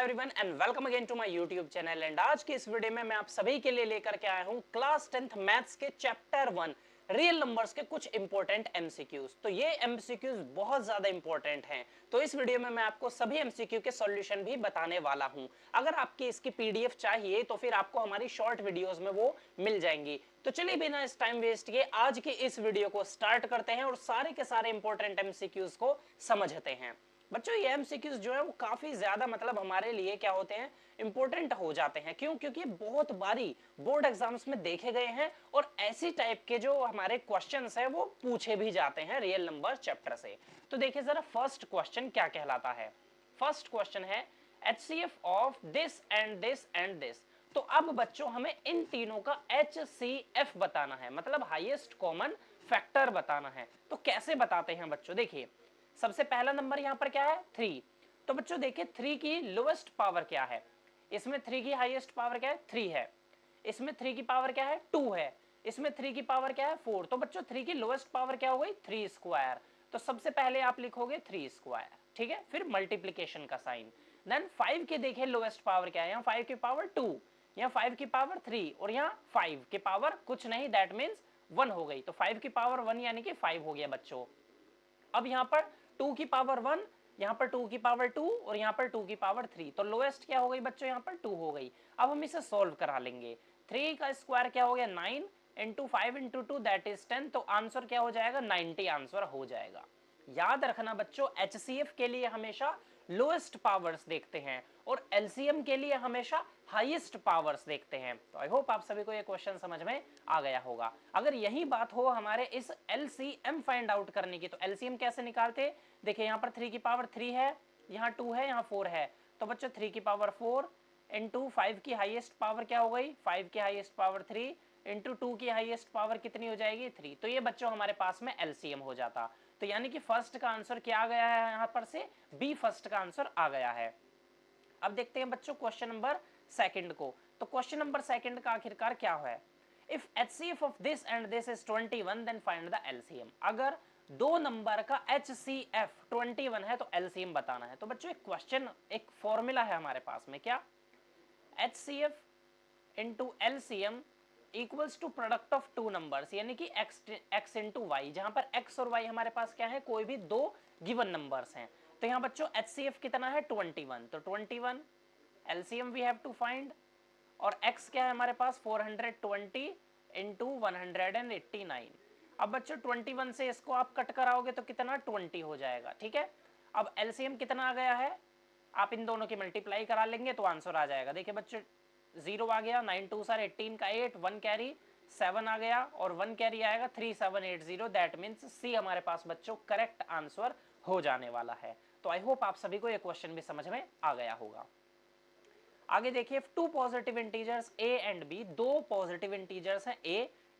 Everyone and welcome again to my YouTube channel. And आज की इस वीडियो में मैं आप सभी के लिए लेकर के आया हूं क्लास 10th मैथ्स के चैप्टर 1 रियल नंबर्स के कुछ इंपॉर्टेंट एमसीक्यूज। तो ये एमसीक्यूज बहुत ज्यादा इंपॉर्टेंट हैं, तो इस वीडियो में मैं आपको सभी एमसीक्यू के सॉल्यूशन भी बताने वाला हूं। अगर आपकी इसकी पीडीएफ चाहिए तो फिर आपको हमारी शॉर्ट वीडियोस में वो मिल जाएंगी। तो चलिए बिना इस टाइम वेस्ट किए आज की इस वीडियो को स्टार्ट करते हैं और सारे के सारे इंपॉर्टेंट एमसीक्यूज को समझते हैं। बच्चों ये एमसीक्यूज जो है वो काफी ज्यादा हमारे लिए क्या होते हैं, इंपॉर्टेंट हो जाते हैं। क्यों? क्योंकि बहुत बारी बोर्ड एग्जाम्स में देखे गए हैं और ऐसी टाइप के जो हमारे क्वेश्चंस हैं वो पूछे भी जाते हैं रियल नंबर चैप्टर से। तो देखिए जरा फर्स्ट क्वेश्चन क्या कहलाता है। फर्स्ट क्वेश्चन है HCF of this and this and this. तो अब बच्चों हमें इन तीनों का HCF बताना है, मतलब हाईएस्ट कॉमन फैक्टर बताना है। तो कैसे बताते हैं बच्चों, देखिए सबसे पहला नंबर यहां पर क्या है 3। तो बच्चों देखिए 3 की लोएस्ट पावर क्या है, इसमें 3 की हाईएस्ट पावर क्या है 3 है, इसमें 3 की पावर क्या है 2 है, इसमें 3 की पावर क्या है 4। तो बच्चों 3 की लोएस्ट पावर क्या हो गई 3 स्क्वायर। तो सबसे पहले आप लिखोगे 3 स्क्वायर, ठीक है, फिर मल्टीप्लीकेशन का साइन। देन 5 के देखिए लोएस्ट पावर क्या है, यहाँ 5 की पावर 2, यहाँ 5 की पावर 3 और यहाँ 5 की पावर कुछ नहीं, दैट मीन्स 1 हो गई। तो 5 की पावर 1 यानी कि 5 हो गया बच्चों। अब यहाँ पर 2 की पावर 1, यहाँ पर 2 की पावर 2 और यहाँ पर 2 की पावर 3। तो लोएस्ट क्या हो गई बच्चों, यहाँ पर 2 हो गई। अब हम इसे सॉल्व करा लेंगे। 3 का स्क्वायर क्या हो गया 9 इंटू 5 इंटू 2 दैट इज 10। तो आंसर क्या हो जाएगा 90 आंसर हो जाएगा। याद रखना बच्चों HCF के लिए हमेशा लोएस्ट पावर्स देखते हैं और LCM के लिए हमेशा हाईएस्ट पावर्स देखते हैं। तो आई होप आप सभी को ये क्वेश्चन समझ में आ गया होगा। अगर यही बात हो हमारे इस LCM फाइंड आउट करने की, तो LCM कैसे निकालते, देखिए यहाँ पर 3 की पावर 3 है, यहाँ 2 है, यहाँ 4 है। तो बच्चों 3 की पावर 4 इंटू 5 की हाईएस्ट पावर क्या हो गई 5 की हाईएस्ट पावर 3 इंटू 2 की हाईएस्ट पावर कितनी हो जाएगी 3। तो ये बच्चों हमारे पास में LCM हो जाता। तो यानी कि फर्स्ट का आंसर क्या आ गया है यहाँ पर से बी फर्स्ट का आंसर आ गया है। अब देखते हैं बच्चों क्वेश्चन नंबर सेकंड को। तो क्वेश्चन नंबर सेकंड का आखिरकार क्या है, if HCF of this and this is 21 then find the LCM। अगर दो नंबर का HCF 21 है तो LCM बताना है। तो बच्चों एक क्वेश्चन, एक फॉर्मूला है हमारे पास में, क्या HCF into LCM equals to product of two numbers, यानी कि x इंटू वाई, जहां पर x और y हमारे पास क्या है, कोई भी दो गिवन नंबर्स हैं। तो यहाँ बच्चों HCF कितना है 21, तो 21 LCM we have to find. और x क्या है हमारे पास 420 इंटू 189। अब बच्चों 21 से इसको आप कट कराओगे तो कितना 20 हो जाएगा, ठीक है। अब LCM कितना आ गया है, आप इन दोनों की मल्टीप्लाई करा लेंगे तो आंसर आ जाएगा। देखिए बच्चों 0 आ गया, 9 2 सर 18 का 8, 1 कैरी 7 आ गया और 1 कैरी आएगा 3780। दैट मीन्स सी हमारे पास बच्चों करेक्ट आंसर हो जाने वाला है। तो आई होप आप सभी को यह क्वेश्चन भी समझ में आ गया होगा। आगे देखिए two positive integers a and b, दो पॉजिटिव इंटीजर्स हैं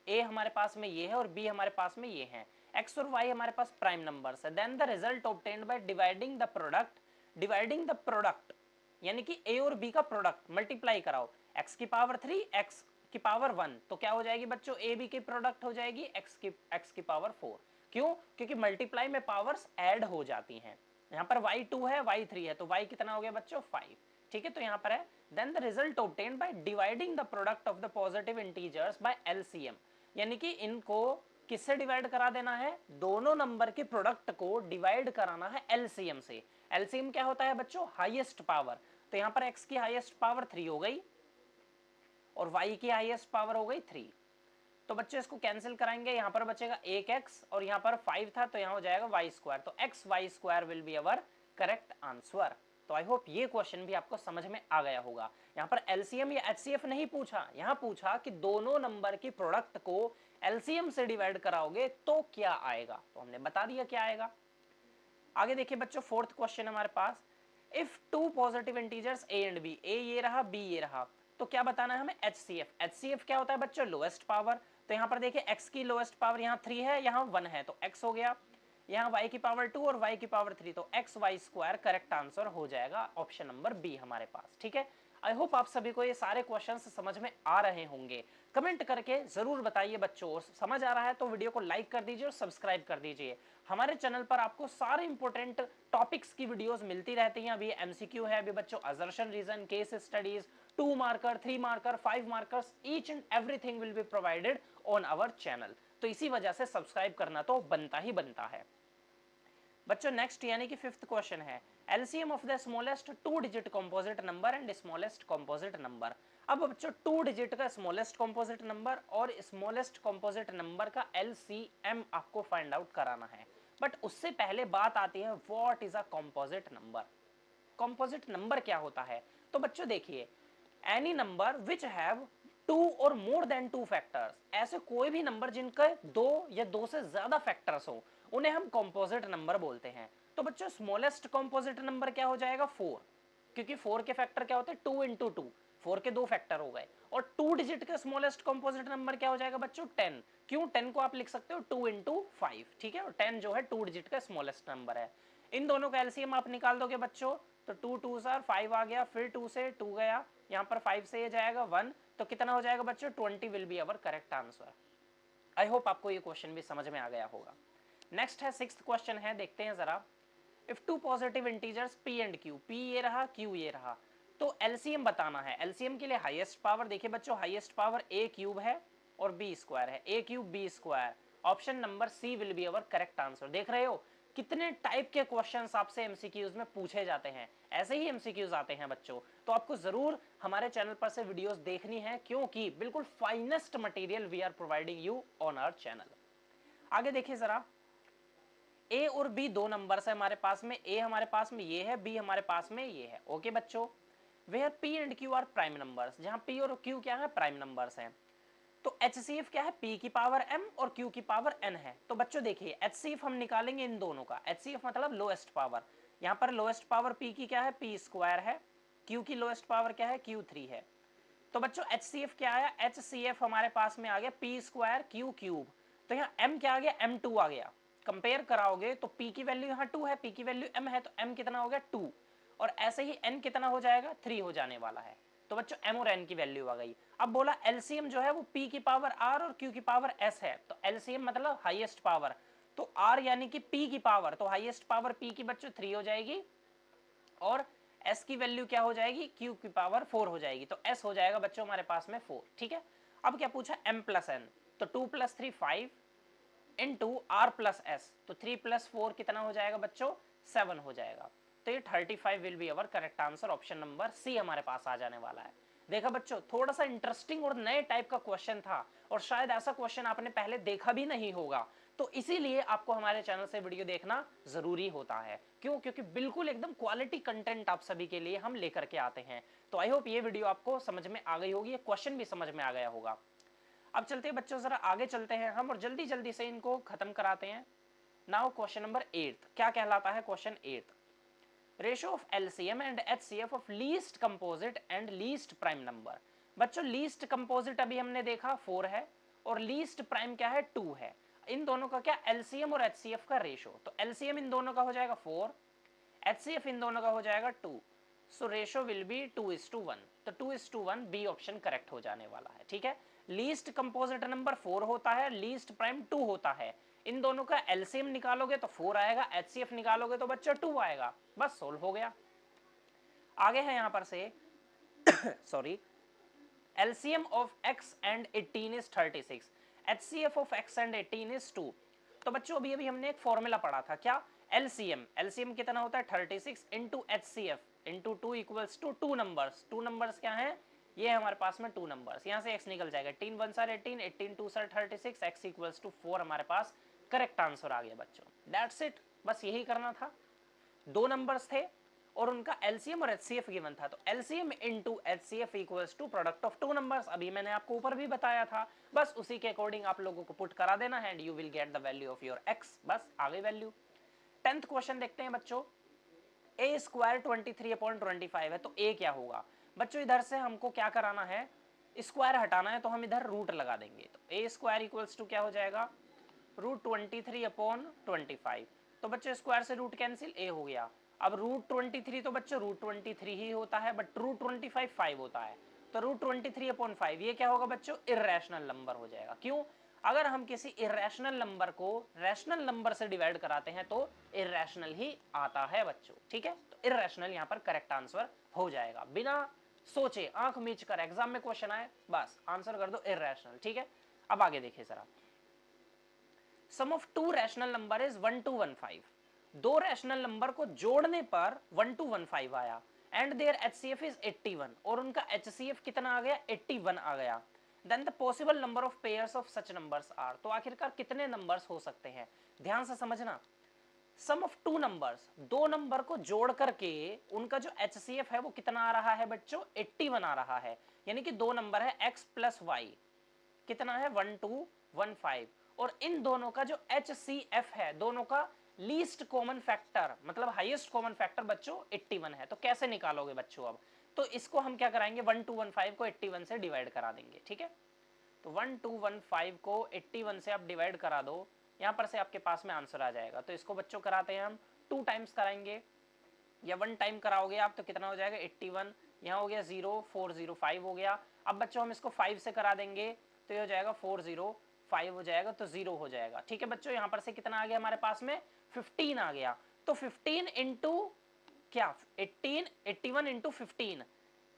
a हमारे पास में ये है और b हमारे पास में ये है, x और y हमारे पास प्राइम नंबर्स है। Then the result obtained by dividing the product, यानी कि a और b का प्रोडक्ट मल्टीप्लाई कराओ, x की पावर 3 x की पावर 1, तो क्या हो जाएगी बच्चों a b की प्रोडक्ट हो जाएगी x की पावर 4। क्यों? क्योंकि मल्टीप्लाई में पावर्स ऐड हो जाती हैं। यहाँ पर y2 है y3 है, तो y कितना हो गया बच्चों 5, ठीक है। तो यहाँ पर है then the result obtained by dividing the product of the positive integers by LCM, यानी कि इनको किससे डिवाइड करा देना है, दोनों नंबर के प्रोडक्ट को डिवाइड कराना है LCM से। LCM क्या होता है बच्चों, हाईएस्ट पावर। तो यहाँ पर x की हाईएस्ट पावर 3 हो गई और y की हाईएस्ट पावर हो गई 3। तो बच्चों इसको कैंसिल कराएंगे, यहाँ पर बचेगा 1x और यहाँ पर 5 था तो यहाँ हो जाएगा y स्क्वायर। तो X Y square will be our correct answer. तो आई होप ये क्वेश्चन भी आपको समझ में आ गया होगा। यहाँ पर LCM या HCF नहीं पूछा, यहाँ पूछा कि दोनों नंबर की प्रोडक्ट को LCM से डिवाइड कराओगे तो क्या आएगा, तो हमने बता दिया क्या आएगा। आगे देखिए बच्चों फोर्थ क्वेश्चन हमारे पास, if two positive integers a and b, a ये रहा b ये रहा, तो क्या बताना है हमें HCF क्या होता है बच्चों, लोएस्ट पावर। तो यहाँ पर देखिए x की लोएस्ट पावर यहाँ 3 है, यहाँ 1 है, तो x हो गया, यहाँ y की पावर 2 और y की पावर 3, तो X Y square correct answer हो जाएगा, ऑप्शन नंबर बी हमारे पास, ठीक है। आई होप आप सभी को ये सारे क्वेश्चंस समझ में आ रहे होंगे। कमेंट करके जरूर बताइए बच्चों, और समझ आ रहा है तो वीडियो को लाइक कर दीजिए और सब्सक्राइब कर दीजिए। हमारे चैनल पर आपको सारे इंपॉर्टेंट टॉपिक्स की वीडियोस मिलती रहती हैं। अभी एमसीक्यू है, अभी बच्चों assertion reason, case studies, 2 marker, 3 marker, 5 markers, each and everything will be provided on our channel. तो इसी वजह से सब्सक्राइब करना तो बनता ही बनता है। बच्चों नेक्स्ट यानी कि 5th क्वेश्चन है LCM of the smallest 2 digit composite number and smallest composite number. अब बच्चों 2 डिजिट का स्मॉलेस्ट कंपोजिट नंबर और स्मॉलेस्ट कंपोजिट नंबर का एलसीएम आपको फाइंड आउट कराना है। बट उससे पहले बात आती है what is a composite number. Composite number क्या होता है? तो बच्चों देखिए, एनी नंबर विच हैव 2 और मोर देन 2 फैक्टर्स, ऐसे कोई भी नंबर जिनके 2 या 2 से ज्यादा फैक्टर्स हो उन्हें हम कंपोजिट नंबर बोलते हैं। तो बच्चों स्मॉलेस्ट कंपोजिट नंबर क्या हो जाएगा? 4, क्योंकि 4 के फैक्टर क्या होते हैं? 2 इंटू 2, 4 के 2 फैक्टर हो गए। और 2 डिजिट का स्मॉलेस्ट कंपोजिट नंबर क्या हो जाएगा बच्चों? 10। क्यों? 10 को आप लिख सकते हो 2 इंटू 5, ठीक है। और 10 जो है 2 डिजिट का स्मॉलेस्ट नंबर है। इन दोनों का एलसीएम आप निकाल दोगे बच्चों, तो 2 2 सर 5 आ गया, फिर 2 से 2 गया, यहाँ पर 5 से ये जाएगा 1, तो कितना हो जाएगा बच्चों? 20 will be our correct answer. I hope आपको ये क्वेश्चन भी समझ में आ गया होगा। नेक्स्ट है 6th क्वेश्चन है, देखते हैं जरा। If 2 positive integers p and q, p ये रहा, q ये रहा, तो एलसीएम बताना है। एलसीएम के लिए हाईएस्ट पावर देखिए बच्चों, हाईएस्ट पावर a क्यूब है और b स्क्वायर है, a cube b square. Option number C will be our correct answer. देख रहे हो कितने टाइप के क्वेश्चंस आपसे एमसीक्यूज में पूछे जाते हैं। ऐसे ही एमसीक्यूज आते हैं बच्चों, तो आपको जरूर हमारे चैनल पर से वीडियोस देखनी है, क्योंकि बिल्कुल finest material we are providing you on our channel. आगे देखिए जरा, ए और बी 2 नंबर्स है हमारे पास में, ए हमारे पास में ये है, बी हमारे पास में ये है। ओके बच्चों, where P and Q are prime numbers, जहां पी और क्यू क्या है? प्राइम नंबर्स हैं। तो HCF क्या है? P की पावर m और Q की पावर n है। तो बच्चों देखिए HCF हम निकालेंगे इन दोनों का, HCF मतलब लोएस्ट पावर। यहाँ पर लोएस्ट पावर P की क्या है? P स्क्वायर है। Q की लोएस्ट पावर क्या है? Q3 है। तो बच्चों HCF क्या आया? HCF हमारे पास में आ गया P स्क्वायर Q क्यूब। तो यहाँ M क्या आ गया? M2 आ गया। कंपेयर कराओगे तो P की वैल्यू यहाँ 2 है, P की वैल्यू M है, तो M कितना हो गया? 2। और ऐसे ही N कितना हो जाएगा? 3 हो जाने वाला है। तो बच्चों M और N की वैल्यू आ गई। अब बोला एलसीएम जो है वो P की पावर R और Q की पावर S है, तो एलसीएम मतलब हाईएस्ट पावर, तो R यानी कि P की पावर, तो हाईएस्ट पावर P की बच्चों 3 हो जाएगी और S की वैल्यू क्या हो जाएगी? Q की पावर 4 हो जाएगी, तो S हो जाएगा बच्चों हमारे पास में 4, ठीक है। अब क्या पूछा? M प्लस N, तो 2 plus 3 5 into R plus S, तो 3 प्लस 4 कितना हो जाएगा बच्चों? 7 हो जाएगा। तो ये 35 will be our correct answer. Option number C हमारे पास आ जाने वाला है। देखा बच्चों, थोड़ा सा इंटरेस्टिंग और नए टाइप का क्वेश्चन था, और शायद ऐसा क्वेश्चन आपने पहले देखा भी नहीं होगा, तो इसीलिए आपको हमारे चैनल से वीडियो देखना जरूरी होता है। क्यों? क्योंकि बिल्कुल एकदम क्वालिटी कंटेंट आप सभी के लिए हम लेकर के आते हैं। तो आई होप ये वीडियो आपको समझ में आ गई होगी, ये क्वेश्चन भी समझ में आ गया होगा। अब चलते हैं बच्चों, जरा आगे चलते हैं हम और जल्दी जल्दी से इनको खत्म कराते हैं। नाउ क्वेश्चन नंबर 8 क्या कहलाता है? Question 8, ratio of LCM and HCF of least composite and least prime number. बच्चों लीस्ट कंपोजिट अभी हमने देखा 4 है और लीस्ट प्राइम क्या है? 2 है। इन दोनों का क्या? एलसीएम और एचसीएफ का रेशियो। तो एलसीएम इन दोनों का हो जाएगा 4, एचसीएफ इन दोनों का हो जाएगा 2, सो रेशियो विल बी 2:1। तो 2:1 बी ऑप्शन करेक्ट हो जाने वाला है, ठीक है। लीस्ट कंपोजिट नंबर 4 होता है, लीस्ट प्राइम 2 होता है। इन दोनों का एलसीएम निकालोगे तो 4 आएगा, एचसीएफ निकालोगे तो बच्चा 2 आएगा, बस सोल्व हो गया। आगे है यहां पर से sorry, LCM of x and 18 is 36, HCF of x and 18 is 2। तो बच्चों अभी अभी हमने एक फॉर्मूला पढ़ा था, क्या? LCM कितना होता है? 36 into HCF into 2 equals to 2 numbers. 2 numbers क्या हैं? ये है हमारे पास में 2 नंबर्स, यहाँ से x निकल जाएगा, 18 1 सर 18, 18 2 सर 36, x इक्वल्स टू 4 हमारे पास करेक्ट आंसर आ गया बच्चों। दैट्स इट, बस यही करना था। 2 नंबर्स थे और उनका एलसीएम और एचसीएफ गिवन था, तो LCM into HCF equals to product of 2 numbers. अभी मैंने आपको ऊपर भी बताया था, बस उसी के अकॉर्डिंग आप लोगों को पुट करा देना है and you will get the value of your x, बस आ गई वैल्यू। 10th क्वेश्चन देखते हैं बच्चों, ए स्क्वायर 23/25 है, तो ए क्या होगा? बच्चों इधर से हमको क्या कराना है? स्क्वायर हटाना है, तो हम इधर रूट लगा देंगे, तो ए स्क्वायर इक्वल्स टू क्या हो जाएगा? √23/25। तो बच्चों स्क्वायर से रूट कैंसिल, ए हो गया। अब √23 तो बच्चों √23 ही होता है, बट √25 5 होता है, तो √23/5 ये क्या होगा बच्चों? इर्रेशनल नंबर हो जाएगा। क्यों? अगर हम किसी इरेशनल नंबर को रैशनल नंबर से डिवाइड कराते हैं तो इरेशनल ही आता है बच्चों, ठीक है। तो इरेशनल यहाँ पर करेक्ट आंसर हो जाएगा, बिना सोचे आंख मीच कर एग्जाम में क्वेश्चन आए बस आंसर कर दो इरेशनल, ठीक है। अब आगे देखिए जरा, sum of two rational number is 1215, दो रैशनल नंबर को जोड़ने पर 1215 आया एंड देयर एचसीएफ इज 81 और उनका एचसीएफ कितना आ गया 81 आ गया, then the possible number of pairs of such numbers are, तो आखिरकार कितने नंबर्स हो सकते हैं, ध्यान से समझना। सम ऑफ टू नंबर्स, दो नंबर को जोड़ करके उनका जो एचसीएफ है वो कितना आ रहा है बच्चों 81 आ रहा है, यानी कि दो नंबर है x प्लस वाई कितना है 1215 और इन दोनों का जो HCF है दोनों का लीस्ट कॉमन फैक्टर मतलब हाईएस्ट कॉमन फैक्टर बच्चों 81 है। तो कैसे निकालोगे बच्चों, अब तो इसको हम क्या कराएंगे 1215 को 81 से डिवाइड करा देंगे, ठीक है। तो 1215 को 81 से आप डिवाइड करा दो, यहां पर से आपके पास में आंसर आ जाएगा। तो इसको बच्चों कराते हैं हम 2 टाइम्स कराएंगे या 1 टाइम कराओगे आप तो कितना हो जाएगा 81, यहाँ हो गया 0405 हो गया। अब बच्चों हम इसको 5 से करा देंगे तो ये हो जाएगा 405 हो जाएगा, तो 0 हो जाएगा, ठीक है बच्चों। यहाँ पर से कितना आ गया हमारे पास में 15 आ गया, तो 15 इंटू क्या 18 81 इंटू 15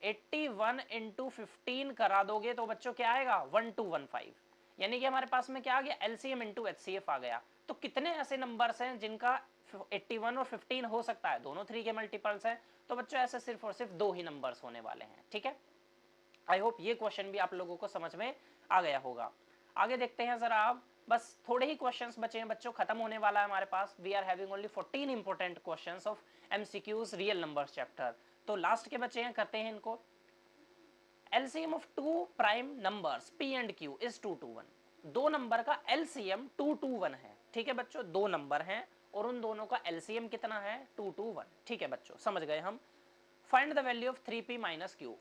81 इंटू 15 करा दोगे तो बच्चों क्या आएगा 1215, यानी कि हमारे पास में क्या आ गया एलसीएम इंटू एचसीएफ आ गया। तो कितने ऐसे नंबर्स हैं जिनका 81 और 15 हो सकता है, दोनों 3 के मल्टीपल्स हैं, तो बच्चों ऐसे सिर्फ और सिर्फ 2 ही नंबर्स होने वाले हैं, ठीक है। आई होप ये क्वेश्चन भी आप लोगों को समझ में आ गया होगा। आगे देखते हैं जरा, आप बस थोड़े ही क्वेश्चंस बचे हैं बच्चों, खत्म होने वाला है हमारे पास। We are having only 14 important questions of MCQs real numbers chapter, तो लास्ट के बचे हैं, करते हैं इनको। LCM of two prime numbers P and Q is 221, दो नंबर का एलसीएम 221 है, ठीक है बच्चों। दो नंबर हैं और उन दोनों का एलसीएम कितना है 221, ठीक है बच्चों, समझ गए हम। Find the value of 3p minus Q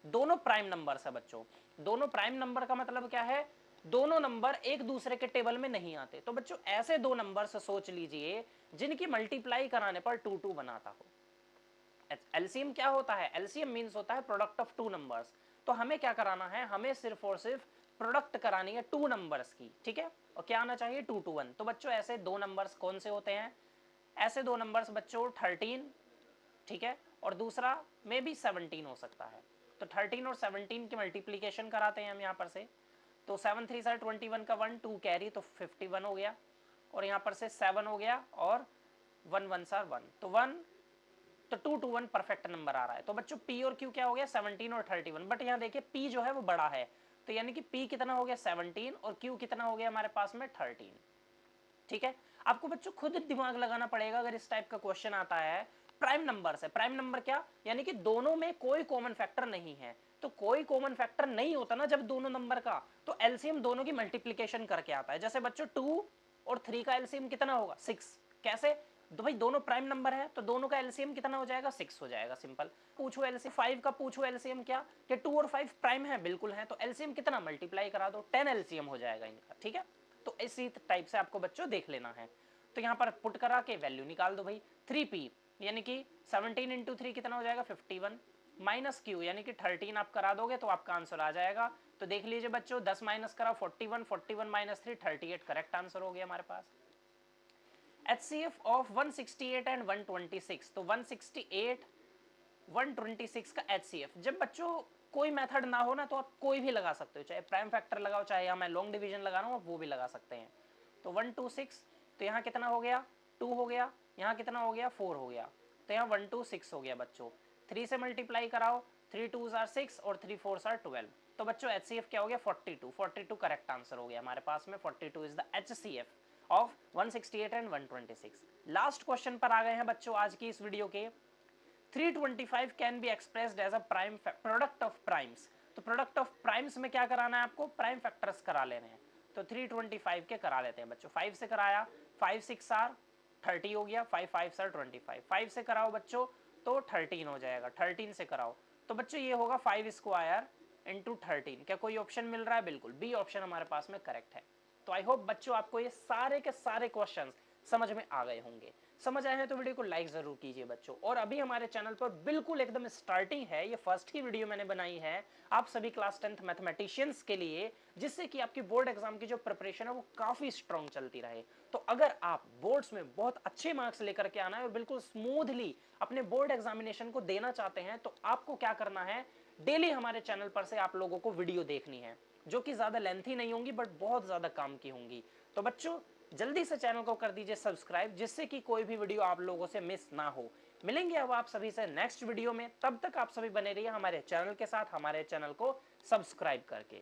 दोनों प्राइम नंबर्स है बच्चों, दोनों प्राइम नंबर का मतलब क्या है, दोनों नंबर एक दूसरे के टेबल में नहीं आते। तो बच्चों ऐसे दो नंबर से सोच लीजिए जिनकी मल्टीप्लाई कराने पर 2 बनाता हो। एलसीएम क्या होता है, एलसीएम मींस होता है प्रोडक्ट ऑफ टू नंबर्स। तो हमें क्या कराना है, हमें सिर्फ और सिर्फ प्रोडक्ट करानी है टू नंबर्स की, ठीक है। और क्या आना चाहिए 2 to 1। तो बच्चों ऐसे दो नंबर्स कौन से होते हैं, ऐसे दो नंबर्स बच्चों 13, ठीक है, और दूसरा में भी 17 हो सकता है। तो 13 और 17 की मल्टीप्लीकेशन कराते हैं हम यहाँ पर से, तो 7 3 सर 21 का 1 2 कैरी तो 51 हो गया, और यहाँ पर से 7 हो गया और 1 1 सर 1, तो 1 तो 2 to 1 परफेक्ट नंबर आ रहा है। तो बच्चों P और Q क्या हो गया 17 और 31, बट यहाँ देखिए P जो है वो बड़ा है, तो यानी कि P कितना हो गया 17 और Q कितना हो गया हमारे पास में 13, ठीक है। आपको बच्चों खुद दिमाग लगाना पड़ेगा अगर इस टाइप का क्वेश्चन आता है। प्राइम नंबर से, प्राइम नंबर क्या, यानी कि दोनों में कोई कॉमन फैक्टर नहीं है। तो कोई कॉमन फैक्टर नहीं होता ना जब दोनों नंबर का, तो एलसीएम दोनों की मल्टीप्लीकेशन करके आता है। जैसे बच्चों 2 और 3 का एलसीएम कितना होगा 6, कैसे, तो भाई दोनों प्राइम नंबर है तो दोनों का एलसीएम कितना हो जाएगा 6 हो जाएगा, सिंपल। पूछो एलसीएम 5 का, पूछो एलसीएम क्या कि 2 और 5 प्राइम है, बिल्कुल है, तो एलसीएम कितना मल्टीप्लाई करा दो 10 एलसीएम हो जाएगा इनका, ठीक है। तो इसी टाइप से आपको बच्चों देख लेना है। तो यहाँ पर पुट करा के वैल्यू निकाल दो भाई, 3p यानी कि 17 इंटू 3 कितना हो जाएगा 51, माइनस क्यू यानी कि 13 आप करा दोगे तो आपका आंसर आ जाएगा। तो देख लीजिए बच्चों 10 माइनस करा 41, 41 माइनस 3 38, करेक्ट आंसर हो गया हमारे पास। HCF ऑफ 168 एंड 126, तो 168 126 का HCF, जब बच्चों कोई मेथड ना हो ना तो आप कोई भी लगा सकते हो, चाहे प्राइम फैक्टर लगाओ, चाहे मैं लॉन्ग डिवीजन लगा रहा हूँ वो भी लगा सकते हैं। तो 126, तो यहाँ कितना हो गया 2 हो गया, यहाँ कितना हो गया 4 हो गया, तो यहाँ 126 हो गया बच्चों। 3 से मल्टीप्लाई कराओ, 3 2s are 6 और 3 4s are 12, तो बच्चों HCF क्या हो गया 42, 42 करेक्ट आंसर हो गया हमारे पास में। 42 is the HCF of 168 and 126। Last question पर आ गए हैं बच्चों आज की इस वीडियो के। 325 can be expressed as a prime product of primes, तो प्रोडक्ट ऑफ प्राइम्स में क्या कराना है आपको, प्राइम फैक्टर्स करा लेने हैं। तो 325 के करा लेते हैं बच्चों, 5 से कराया 5 6 आर 30 हो गया, 5 5 सर 25, 5 से कराओ बच्चों तो 13 हो जाएगा, 13 से कराओ तो बच्चों ये होगा 5 स्क्वायर इंटू 13। क्या कोई ऑप्शन मिल रहा है, बिल्कुल बी ऑप्शन हमारे पास में करेक्ट है। तो आई होप बच्चों आपको ये सारे के सारे क्वेश्चंस समझ में आ गए होंगे। समझ आए हैं तो वीडियो को लाइक जरूर कीजिए बच्चों। और अभी हमारे चैनल पर बिल्कुल एकदम स्टार्टिंग है, ये फर्स्ट ही वीडियो मैंने बनाई है आप सभी क्लास 10th मैथमेटिशियंस के लिए, जिससे कि आपकी बोर्ड एग्जाम की जो प्रिपरेशन है वो काफी स्ट्रांग चलती रहे। तो अगर आप बोर्ड्स में बहुत अच्छे मार्क्स लेकर के आना है और बिल्कुल स्मूथली अपने बोर्ड एग्जामिनेशन को देना चाहते हैं, तो आपको क्या करना है, डेली हमारे चैनल पर से आप लोगों को वीडियो देखनी है, जो कि ज्यादा लेंथी नहीं होंगी बट बहुत ज्यादा काम की होंगी। तो बच्चों जल्दी से चैनल को कर दीजिए सब्सक्राइब, जिससे कि कोई भी वीडियो आप लोगों से मिस ना हो। मिलेंगे अब आप सभी से नेक्स्ट वीडियो में, तब तक आप सभी बने रहिए हमारे चैनल के साथ, हमारे चैनल को सब्सक्राइब करके।